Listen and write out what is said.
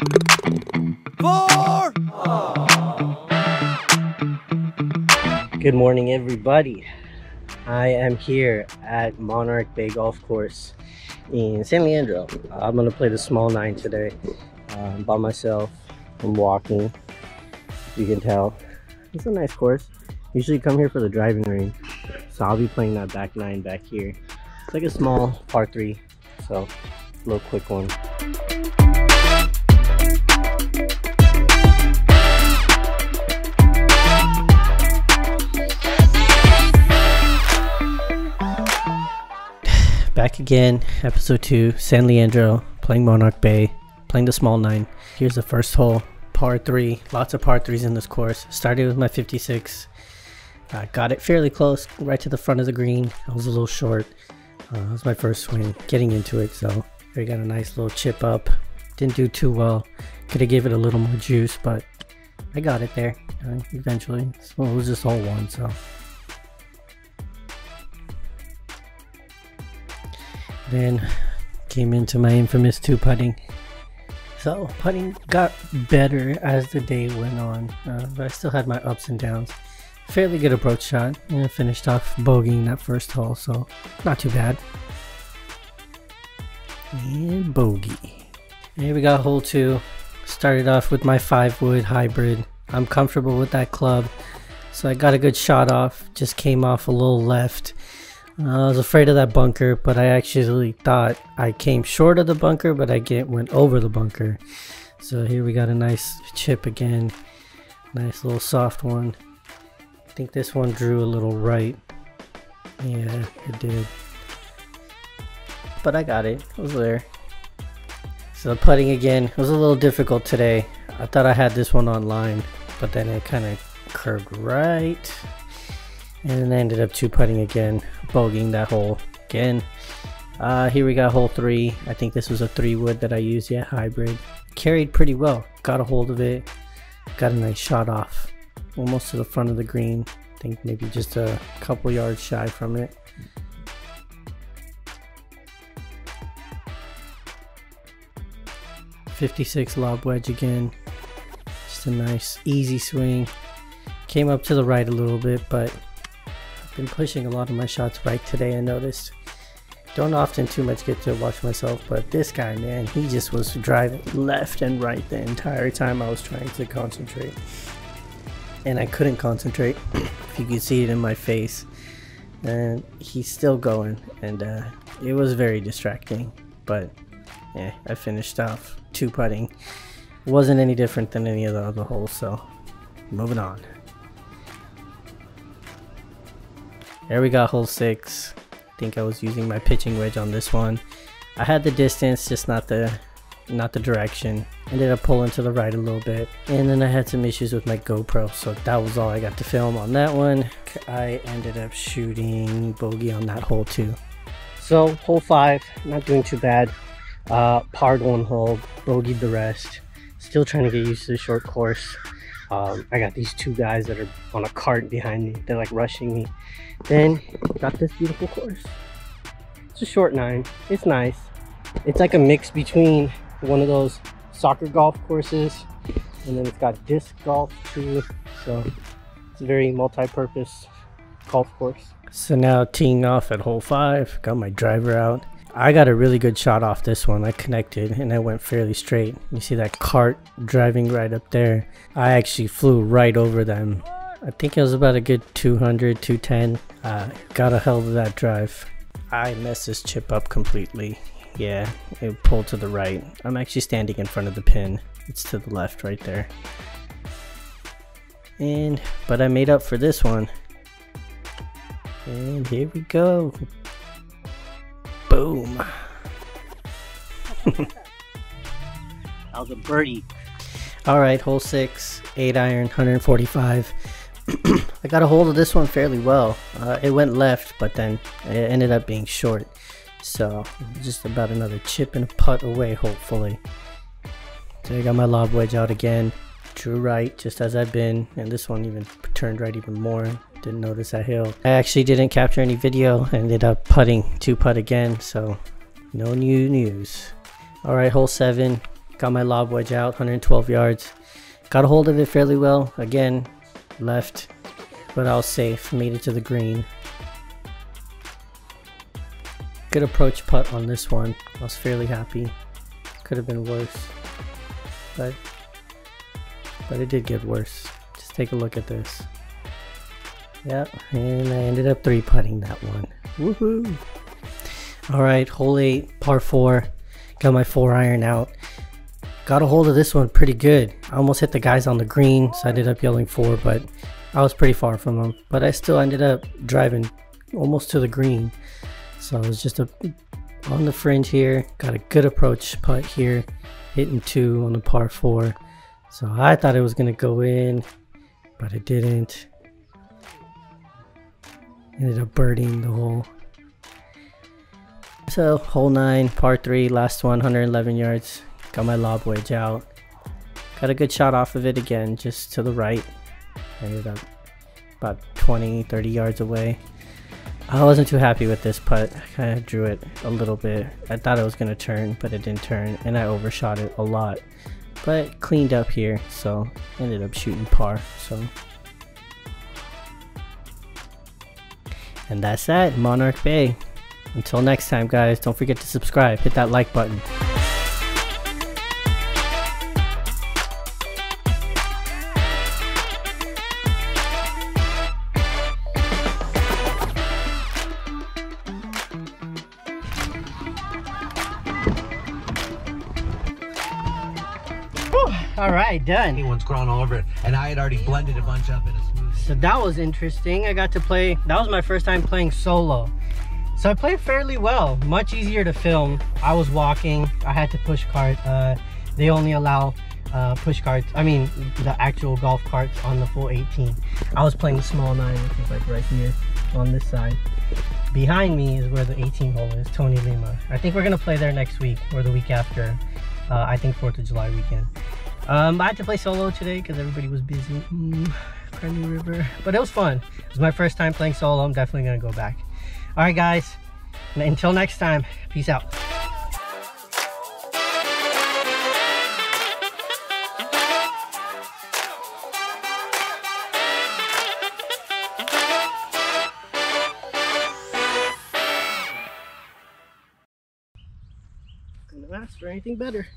FORE! Good morning, everybody. I am here at Monarch Bay Golf Course in San Leandro. I'm gonna play the small 9 today by myself. I'm walking, you can tell. It's a nice course. Usually come here for the driving range, so I'll be playing that back 9 back here. It's like a small par 3, so a little quick one. Back again, episode 2, San Leandro, playing Monarch Bay, playing the small 9. Here's the first hole, par 3. Lots of par 3s in this course. Started with my 56. Got it fairly close, right to the front of the green. I was a little short. It was my first swing, getting into it, so we got a nice little chip up. Didn't do too well. Could have gave it a little more juice, but I got it there eventually. So it was just hole 1, so. Then came into my infamous 2 putting. So putting got better as the day went on, but I still had my ups and downs. Fairly good approach shot, and finished off bogeying that first hole, so not too bad. And bogey. Here we got hole 2. Started off with my 5-wood hybrid. I'm comfortable with that club, so I got a good shot off. Just came off a little left. I was afraid of that bunker, but I actually thought I came short of the bunker, but I went over the bunker. So here we got a nice chip again. Nice little soft one. I think this one drew a little right. Yeah, it did. But I got it. It was there. So putting again, it was a little difficult today. I thought I had this one online, but then it kind of curved right. And then I ended up 2-putting again, bogeying that hole again. Here we got hole 3. I think this was a 3-wood that I used, yeah, hybrid. Carried pretty well, got a hold of it, got a nice shot off, almost to the front of the green. I think maybe just a couple yards shy from it. .56 lob wedge again, just a nice easy swing. Came up to the right a little bit, but been pushing a lot of my shots right today. I noticed. Don't often too much get to watch myself, but this guy, man, he just was driving left and right the entire time I was trying to concentrate, and I couldn't concentrate. If you could see it in my face, and he's still going, and it was very distracting. But yeah, I finished off 2-putting. Wasn't any different than any of the other holes, so moving on. There we got hole 6. I think I was using my pitching wedge on this one. I had the distance, just not the direction. Ended up pulling to the right a little bit, and then I had some issues with my GoPro, so that was all I got to film on that one. I ended up shooting bogey on that hole too. So hole 5, not doing too bad. Parred 1 hole, bogeyed the rest. Still trying to get used to the short course. I got these 2 guys that are on a cart behind me. They're like rushing me. Then got this beautiful course. It's a short 9. It's nice. It's like a mix between one of those soccer golf courses, and then it's got disc golf too. So it's a very multi-purpose golf course. So now teeing off at hole 5. Got my driver out. I got a really good shot off this one. I connected and I went fairly straight. You see that cart driving right up there? I actually flew right over them. I think it was about a good 200, 210. Got a hell of that drive. I messed this chip up completely. Yeah, it pulled to the right. I'm actually standing in front of the pin. It's to the left right there. But I made up for this one. And here we go. Boom. That was a birdie. Alright, hole 6, 8-iron, 145. I got a hold of this one fairly well. It went left, but then it ended up being short. So just about another chip and a putt away, hopefully. So I got my lob wedge out again. Drew right, just as I've been. And this one even turned right even more. Didn't notice that hill. I actually didn't capture any video. I ended up putting 2-putt again, so no new news. Alright, hole 7. Got my lob wedge out, 112 yards. Got a hold of it fairly well. Again, left, but I was safe. Made it to the green. Good approach putt on this one. I was fairly happy. Could have been worse, but it did get worse. Just take a look at this. Yep, and I ended up 3-putting that one. Woohoo! Alright, hole 8, par 4. Got my 4-iron out. Got a hold of this one pretty good. I almost hit the guys on the green, so I ended up yelling 4, but I was pretty far from them. But I still ended up driving almost to the green. So it was just on the fringe here. Got a good approach putt here, hitting 2 on the par 4. So I thought it was going to go in, but it didn't. Ended up birdieing the hole. So hole 9, par 3, last one, 111 yards. Got my lob wedge out. Got a good shot off of it again, just to the right. Ended up about 20-30 yards away. I wasn't too happy with this putt. I kind of drew it a little bit. I thought it was going to turn, but it didn't turn, and I overshot it a lot. But cleaned up here, so ended up shooting par. So, and that's that, Monarch Bay. Until next time, guys, don't forget to subscribe. Hit that like button. Alright, done. Anyone's crawling all over it, and I had already blended a bunch up in a smooth. So that was interesting. I got to play, that was my first time playing solo. So I played fairly well, much easier to film. I was walking, I had to push cart. They only allow push carts, I mean the actual golf carts on the full 18. I was playing the small 9, which is like right here on this side. Behind me is where the 18 hole is, Tony Lima. I think we're gonna play there next week or the week after. I think 4th of July weekend. I had to play solo today because everybody was busy. Cranny River, but it was fun. It was my first time playing solo. I'm definitely gonna go back. All right, guys. Until next time, peace out. Couldn't ask for anything better.